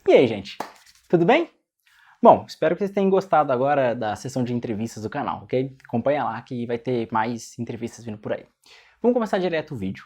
E aí, gente? Tudo bem? Bom, espero que vocês tenham gostado agora da sessão de entrevistas do canal, ok? Acompanha lá que vai ter mais entrevistas vindo por aí. Vamos começar direto o vídeo.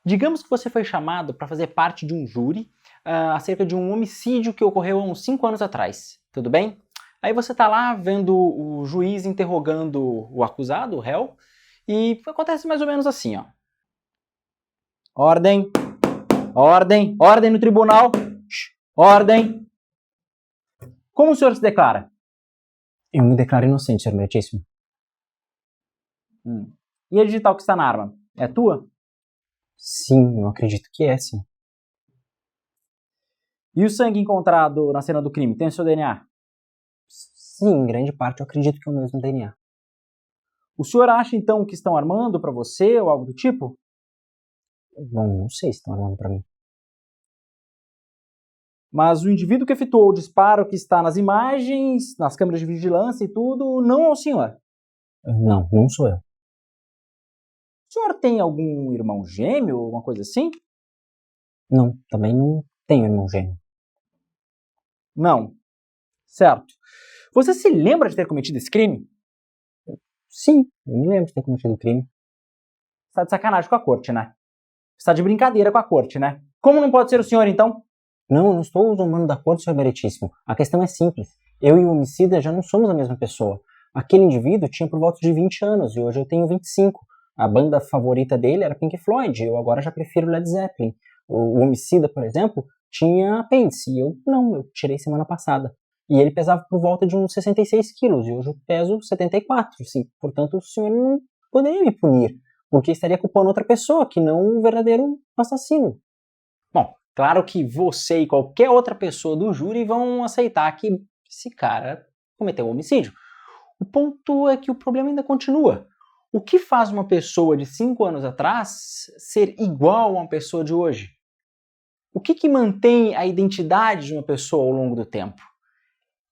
Digamos que você foi chamado para fazer parte de um júri acerca de um homicídio que ocorreu há uns 5 anos atrás, tudo bem? Aí você tá lá vendo o juiz interrogando o acusado, o réu, e acontece mais ou menos assim, ó. Ordem, ordem, ordem no tribunal, ordem. Como o senhor se declara? Eu me declaro inocente, senhor meritíssimo. E a digital que está na arma, é tua? Sim, eu acredito que é, sim. E o sangue encontrado na cena do crime, tem o seu DNA? Sim, em grande parte eu acredito que é o mesmo DNA. O senhor acha então que estão armando para você ou algo do tipo? Bom, não sei se estão armando para mim. Mas o indivíduo que efetuou o disparo que está nas imagens, nas câmeras de vigilância e tudo, não é o senhor? Não, não sou eu. O senhor tem algum irmão gêmeo, alguma coisa assim? Não, também não tenho irmão gêmeo. Não. Certo. Você se lembra de ter cometido esse crime? Sim, eu me lembro de ter cometido o crime. Você está de sacanagem com a corte, né? Você está de brincadeira com a corte, né? Como não pode ser o senhor, então? Não, eu não estou zombando da corte, senhor meritíssimo. A questão é simples. Eu e o homicida já não somos a mesma pessoa. Aquele indivíduo tinha por volta de 20 anos e hoje eu tenho 25. A banda favorita dele era Pink Floyd, eu agora já prefiro Led Zeppelin. O homicida, por exemplo, tinha apêndice e eu não, eu tirei semana passada. E ele pesava por volta de uns 66 quilos e hoje eu peso 74. Assim, portanto, o senhor não poderia me punir, porque estaria culpando outra pessoa que não o verdadeiro assassino. Bom, claro que você e qualquer outra pessoa do júri vão aceitar que esse cara cometeu um homicídio. O ponto é que o problema ainda continua. O que faz uma pessoa de 5 anos atrás ser igual a uma pessoa de hoje? O que mantém a identidade de uma pessoa ao longo do tempo?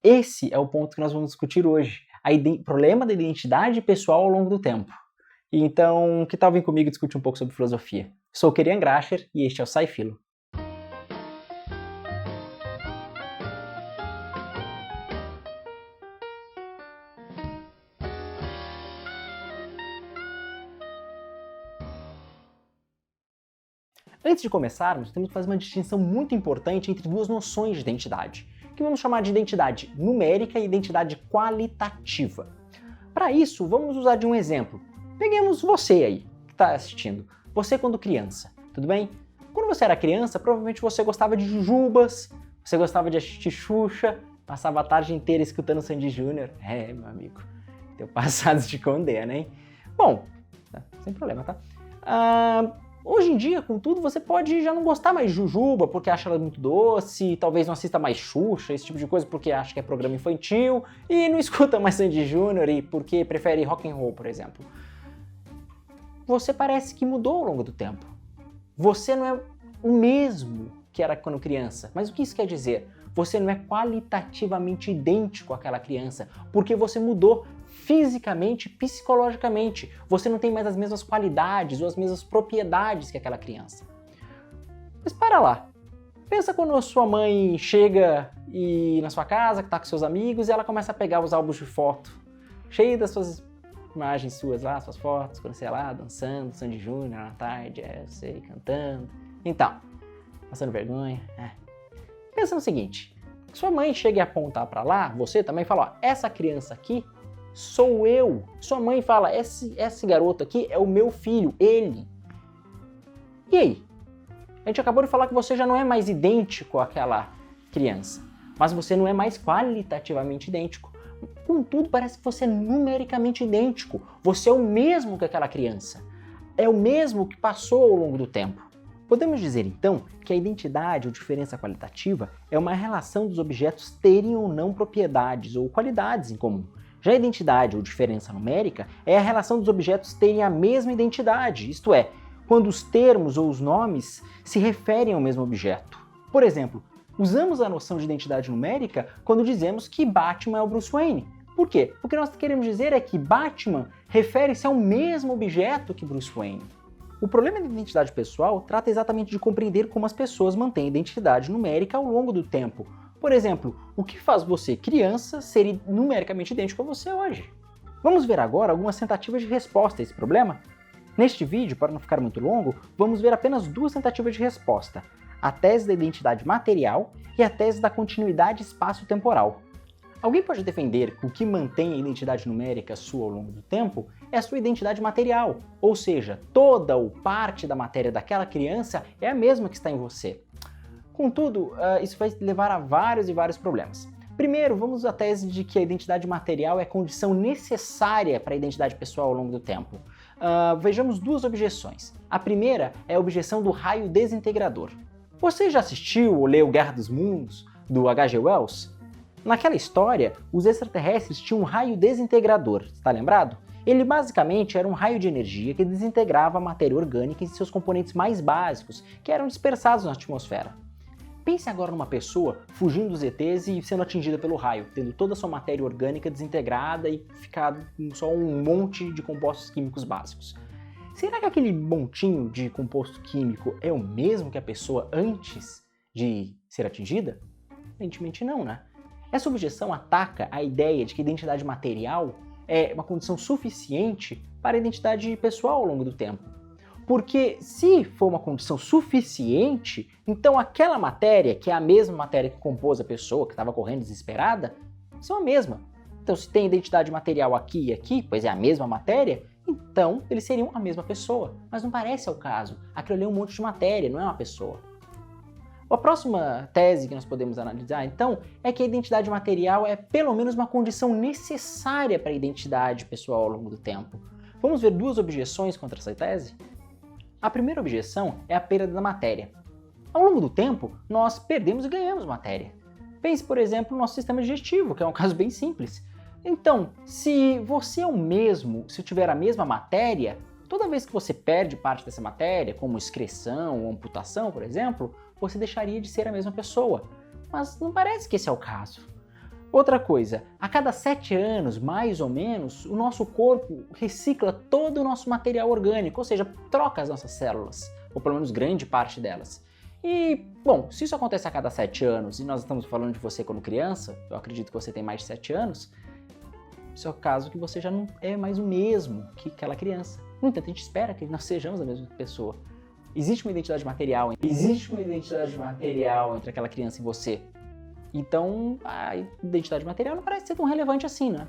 Esse é o ponto que nós vamos discutir hoje. O problema da identidade pessoal ao longo do tempo. Então, que tal vir comigo discutir um pouco sobre filosofia? Sou o Kerian Gracher e este é o Sci-Filo. Antes de começarmos, temos que fazer uma distinção muito importante entre duas noções de identidade, que vamos chamar de identidade numérica e identidade qualitativa. Para isso, vamos usar de um exemplo. Peguemos você aí, que está assistindo. Você quando criança, tudo bem? Quando você era criança, provavelmente você gostava de jujubas, você gostava de assistir Xuxa, passava a tarde inteira escutando Sandy Júnior. É, meu amigo, teu passado te condena, hein? Bom, sem problema, tá? Hoje em dia, contudo, você pode já não gostar mais de jujuba porque acha ela muito doce, talvez não assista mais Xuxa, esse tipo de coisa porque acha que é programa infantil, e não escuta mais Sandy Júnior e porque prefere rock and roll, por exemplo. Você parece que mudou ao longo do tempo. Você não é o mesmo que era quando criança. Mas o que isso quer dizer? Você não é qualitativamente idêntico àquela criança, porque você mudou fisicamente, psicologicamente. Você não tem mais as mesmas qualidades ou as mesmas propriedades que aquela criança. Mas para lá. Pensa quando a sua mãe chega na sua casa, que está com seus amigos, e ela começa a pegar os álbuns de foto, cheio das suas imagens suas lá, suas fotos, quando você é lá dançando, Sandy Júnior na tarde, eu sei, cantando. Então, passando vergonha. Pensa no seguinte, sua mãe chega e apontar para lá, você também fala, ó, essa criança aqui sou eu. Sua mãe fala, esse garoto aqui é o meu filho, ele. E aí? A gente acabou de falar que você já não é mais idêntico àquela criança, mas você não é mais qualitativamente idêntico. Contudo, parece que você é numericamente idêntico. Você é o mesmo que aquela criança. É o mesmo que passou ao longo do tempo. Podemos dizer, então, que a identidade ou diferença qualitativa é uma relação dos objetos terem ou não propriedades ou qualidades em comum. Já a identidade ou diferença numérica é a relação dos objetos terem a mesma identidade, isto é, quando os termos ou os nomes se referem ao mesmo objeto. Por exemplo, usamos a noção de identidade numérica quando dizemos que Batman é o Bruce Wayne. Por quê? O que nós queremos dizer é que Batman refere-se ao mesmo objeto que Bruce Wayne. O problema da identidade pessoal trata exatamente de compreender como as pessoas mantêm a identidade numérica ao longo do tempo. Por exemplo, o que faz você, criança, ser numericamente idêntico a você hoje? Vamos ver agora algumas tentativas de resposta a esse problema? Neste vídeo, para não ficar muito longo, vamos ver apenas duas tentativas de resposta: a tese da identidade material e a tese da continuidade espaço-temporal. Alguém pode defender que o que mantém a identidade numérica sua ao longo do tempo é a sua identidade material, ou seja, toda ou parte da matéria daquela criança é a mesma que está em você. Contudo, isso vai levar a vários e vários problemas. Primeiro, vamos à tese de que a identidade material é condição necessária para a identidade pessoal ao longo do tempo. Vejamos duas objeções. A primeira é a objeção do raio desintegrador. Você já assistiu ou leu Guerra dos Mundos, do H.G. Wells? Naquela história, os extraterrestres tinham um raio desintegrador, está lembrado? Ele basicamente era um raio de energia que desintegrava a matéria orgânica em seus componentes mais básicos, que eram dispersados na atmosfera. Pense agora numa pessoa fugindo dos ETs e sendo atingida pelo raio, tendo toda a sua matéria orgânica desintegrada e ficado só um monte de compostos químicos básicos. Será que aquele montinho de composto químico é o mesmo que a pessoa antes de ser atingida? Aparentemente não, né? Essa objeção ataca a ideia de que a identidade material é uma condição suficiente para a identidade pessoal ao longo do tempo. Porque se for uma condição suficiente, então aquela matéria, que é a mesma matéria que compôs a pessoa que estava correndo desesperada, são a mesma. Então se tem identidade material aqui e aqui, pois é a mesma matéria, então eles seriam a mesma pessoa. Mas não parece ser o caso. Aquilo ali é um monte de matéria, não é uma pessoa. A próxima tese que nós podemos analisar, então, é que a identidade material é pelo menos uma condição necessária para a identidade pessoal ao longo do tempo. Vamos ver duas objeções contra essa tese? A primeira objeção é a perda da matéria. Ao longo do tempo, nós perdemos e ganhamos matéria. Pense, por exemplo, no nosso sistema digestivo, que é um caso bem simples. Então, se você é o mesmo, se tiver a mesma matéria, toda vez que você perde parte dessa matéria, como excreção ou amputação, por exemplo, você deixaria de ser a mesma pessoa. Mas não parece que esse é o caso. Outra coisa, a cada 7 anos, mais ou menos, o nosso corpo recicla todo o nosso material orgânico, ou seja, troca as nossas células, ou pelo menos grande parte delas. E, bom, se isso acontece a cada 7 anos, e nós estamos falando de você quando criança, eu acredito que você tem mais de 7 anos, isso é o caso que você já não é mais o mesmo que aquela criança. No entanto, a gente espera que nós sejamos a mesma pessoa. Existe uma identidade material entre aquela criança e você. Então, a identidade material não parece ser tão relevante assim, né?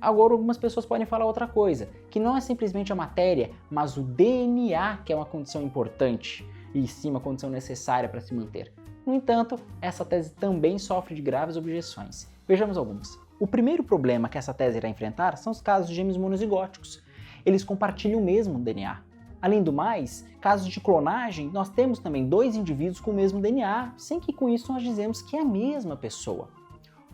Agora, algumas pessoas podem falar outra coisa, que não é simplesmente a matéria, mas o DNA que é uma condição importante e sim uma condição necessária para se manter. No entanto, essa tese também sofre de graves objeções. Vejamos algumas. O primeiro problema que essa tese irá enfrentar são os casos de gêmeos monozigóticos. Eles compartilham o mesmo DNA. Além do mais, casos de clonagem, nós temos também 2 indivíduos com o mesmo DNA, sem que com isso nós dizemos que é a mesma pessoa.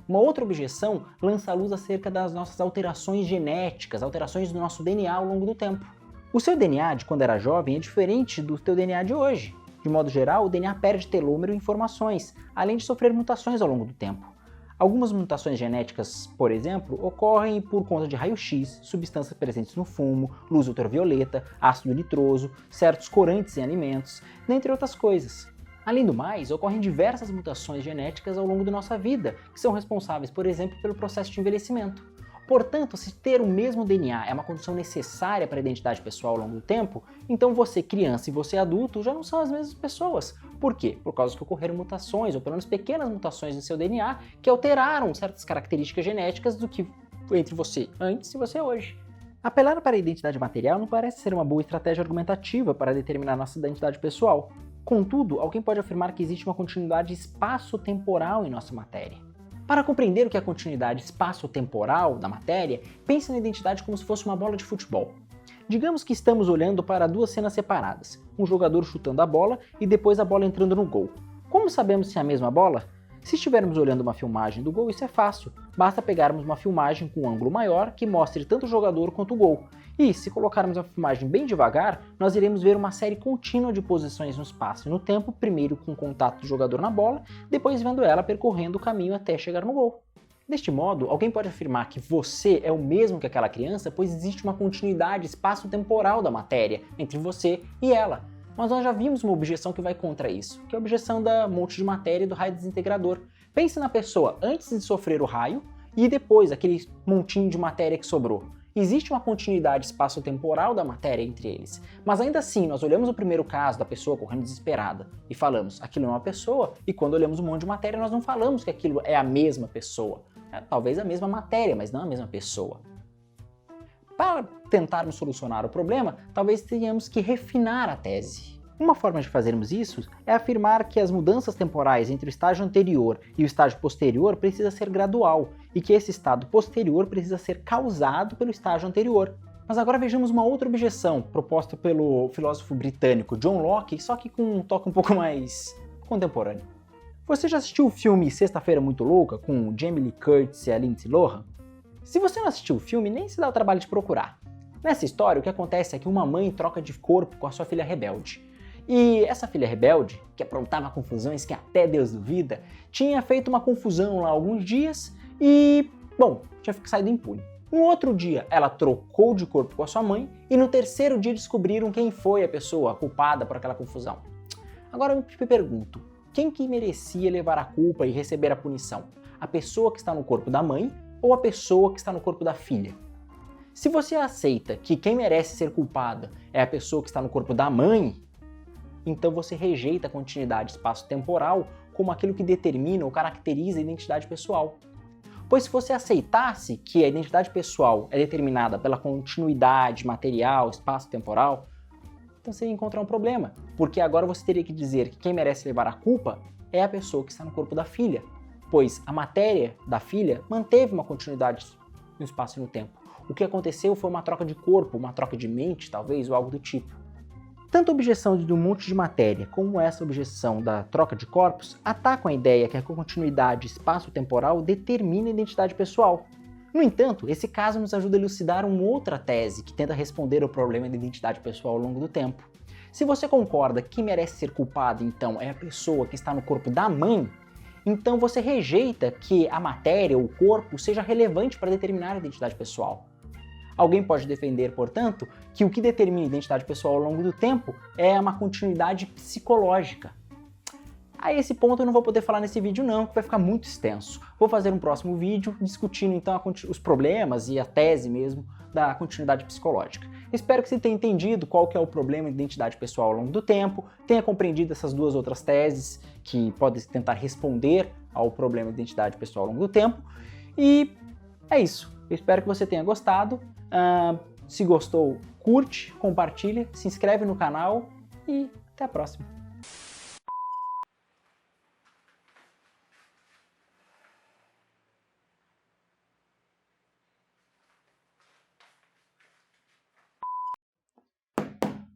Uma outra objeção lança a luz acerca das nossas alterações genéticas, alterações do nosso DNA ao longo do tempo. O seu DNA de quando era jovem é diferente do seu DNA de hoje. De modo geral, o DNA perde telômero e informações, além de sofrer mutações ao longo do tempo. Algumas mutações genéticas, por exemplo, ocorrem por conta de raio-x, substâncias presentes no fumo, luz ultravioleta, ácido nitroso, certos corantes em alimentos, dentre outras coisas. Além do mais, ocorrem diversas mutações genéticas ao longo da nossa vida, que são responsáveis, por exemplo, pelo processo de envelhecimento. Portanto, se ter o mesmo DNA é uma condição necessária para a identidade pessoal ao longo do tempo, então você, criança, e você, adulto, já não são as mesmas pessoas. Por quê? Por causa que ocorreram mutações, ou pelo menos pequenas mutações no seu DNA, que alteraram certas características genéticas do que entre você antes e você hoje. Apelar para a identidade material não parece ser uma boa estratégia argumentativa para determinar nossa identidade pessoal. Contudo, alguém pode afirmar que existe uma continuidade espaço-temporal em nossa matéria. Para compreender o que é a continuidade espaço-temporal da matéria, pense na identidade como se fosse uma bola de futebol. Digamos que estamos olhando para 2 cenas separadas, um jogador chutando a bola e depois a bola entrando no gol. Como sabemos se é a mesma bola? Se estivermos olhando uma filmagem do gol, isso é fácil. Basta pegarmos uma filmagem com um ângulo maior que mostre tanto o jogador quanto o gol. E, se colocarmos a filmagem bem devagar, nós iremos ver uma série contínua de posições no espaço e no tempo, primeiro com o contato do jogador na bola, depois vendo ela percorrendo o caminho até chegar no gol. Deste modo, alguém pode afirmar que você é o mesmo que aquela criança, pois existe uma continuidade espaço-temporal da matéria entre você e ela. Mas nós já vimos uma objeção que vai contra isso, que é a objeção da monte de matéria e do raio desintegrador. Pense na pessoa antes de sofrer o raio e depois, aquele montinho de matéria que sobrou. Existe uma continuidade espaço-temporal da matéria entre eles, mas ainda assim nós olhamos o primeiro caso da pessoa correndo desesperada e falamos, aquilo é uma pessoa, e quando olhamos um monte de matéria nós não falamos que aquilo é a mesma pessoa. Talvez a mesma matéria, mas não a mesma pessoa. Para tentarmos solucionar o problema, talvez tenhamos que refinar a tese. Uma forma de fazermos isso é afirmar que as mudanças temporais entre o estágio anterior e o estágio posterior precisa ser gradual e que esse estado posterior precisa ser causado pelo estágio anterior. Mas agora vejamos uma outra objeção proposta pelo filósofo britânico John Locke, só que com um toque um pouco mais contemporâneo. Você já assistiu o filme Sexta-feira Muito Louca com Jamie Lee Curtis e a Lindsay Lohan? Se você não assistiu o filme, nem se dá o trabalho de procurar. Nessa história, o que acontece é que uma mãe troca de corpo com a sua filha rebelde. E essa filha rebelde, que aprontava confusões que até Deus duvida, tinha feito uma confusão lá há alguns dias e, bom, tinha saído impune. No outro dia, ela trocou de corpo com a sua mãe e no terceiro dia descobriram quem foi a pessoa culpada por aquela confusão. Agora eu me pergunto, quem que merecia levar a culpa e receber a punição? A pessoa que está no corpo da mãe ou a pessoa que está no corpo da filha? Se você aceita que quem merece ser culpada é a pessoa que está no corpo da mãe, então você rejeita a continuidade espaço-temporal como aquilo que determina ou caracteriza a identidade pessoal. Pois se você aceitasse que a identidade pessoal é determinada pela continuidade material, espaço-temporal, então você ia encontrar um problema, porque agora você teria que dizer que quem merece levar a culpa é a pessoa que está no corpo da filha, pois a matéria da filha manteve uma continuidade no espaço e no tempo. O que aconteceu foi uma troca de corpo, uma troca de mente, talvez, ou algo do tipo. Tanto a objeção de um monte de matéria como essa objeção da troca de corpos atacam a ideia que a continuidade espaço-temporal determina a identidade pessoal. No entanto, esse caso nos ajuda a elucidar uma outra tese que tenta responder ao problema da identidade pessoal ao longo do tempo. Se você concorda que quem merece ser culpado, então, é a pessoa que está no corpo da mãe, então você rejeita que a matéria ou o corpo seja relevante para determinar a identidade pessoal. Alguém pode defender, portanto, que o que determina a identidade pessoal ao longo do tempo é uma continuidade psicológica. A esse ponto eu não vou poder falar nesse vídeo não, que vai ficar muito extenso. Vou fazer um próximo vídeo discutindo então os problemas e a tese mesmo da continuidade psicológica. Espero que você tenha entendido qual que é o problema de identidade pessoal ao longo do tempo, tenha compreendido essas duas outras teses que podem tentar responder ao problema de identidade pessoal ao longo do tempo. E é isso. Eu espero que você tenha gostado. Se gostou, curte, compartilha, se inscreve no canal e até a próxima.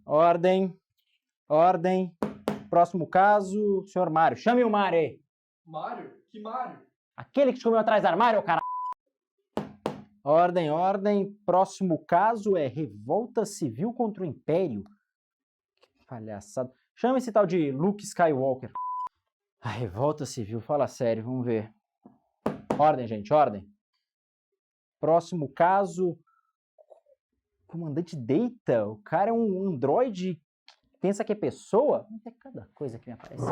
Ordem, ordem. Próximo caso, senhor Mário. Chame o Mário aí. Mário? Que Mário? Aquele que te comeu atrás do armário, cara. Ordem, ordem. Próximo caso é revolta civil contra o Império. Que palhaçada. Chama esse tal de Luke Skywalker. A revolta civil, fala sério, vamos ver. Ordem, gente, ordem. Próximo caso. Comandante Data. O cara é um androide que pensa que é pessoa. É cada coisa que me aparece.